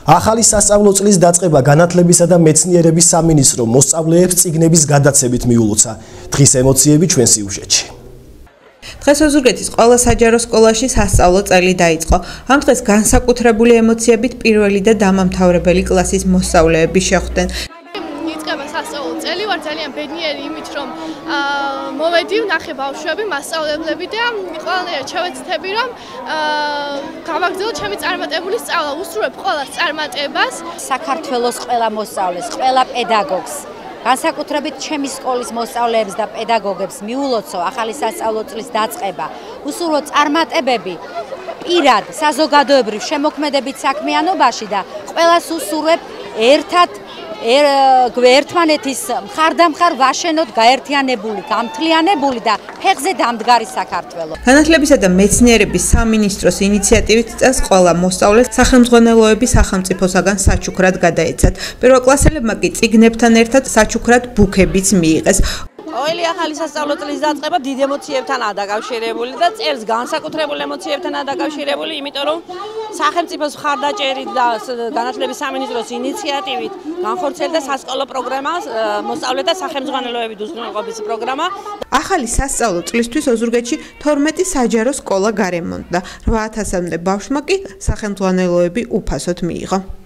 ახალი სასწავლო წლის დაწყება განათლებისა და მეცნიერების სამინისტრო მოსწავლეებს წიგნების გადაცემით მიულოცა. დღის ემოციები ჩვენ სიუჟეტში. დღეს ოზურგეთის ყველა საჯარო სკოლაში სასწავლო წელი დაიწყო. ამ დღეს განსაკუთრებული ემოციებით პირველი და დამამთავრებელი კლასის მოსწავლეები შეხვდნენ. იწყება სასწავლო წელი, ვარ ძალიან ბედნიერი იმით, რომ მოვედი ვნახე ბავშვები, მასწავლებლები და ყველანაირად შევეცდები, რომ გავაგრძელო ჩემი წარმატებული სწავლა, უსურვებ ყველა წარმატებას. საქართველოს ყველა მოსწავლეს, ყველა პედაგოგს, განსაკუთრებით ჩემი სკოლის მოსწავლეებს და პედაგოგებს მიულოცო ახალი სასწავლო წლის დაწყება. უსურვო წარმატებები პირად, საზოგადოებრივ შემოქმედებით საქმიანობაში და ყველას უსურვებ ერთად ერთმანეთის მხარდამხარ ვაშენოთ გაერთიანებული, გამთლიანებული და ფეხზე დამდგარი საქართველო. განათლებისა და მეცნიერების სამინისტროს ინიციატივით წელს ყველა მოსწავლეს სახელმძღვანელოები სახელმწიფოსაგან საჩუქრად გადაეცათ. პირველკლასელებმა კი წიგნებთან ერთად საჩუქრად ბუქებიც მიიღეს. ყოველი ახალი სასწავლო წლის დაწყება დიდ ემოციებთანაა დაკავშირებული და წელს განსაკუთრებულ ემოციებთანაა დაკავშირებული, იმიტომ რომ სახელმწიფოს მხარდაჭერით და განათლების სამინისტროს ინიციატივით განხორციელდა სასკოლო პროგრამა, მოსწავლეთა სახელმძღვანელოებით უზრუნველყოფის პროგრამა. ახალი სასწავლო წლისთვის ოზურგეთში 12 საჯარო სკოლა გარემონტდა. 8000-მდე ბავშვმა კი სახელმძღვანელოები უფასოდ მიიღო.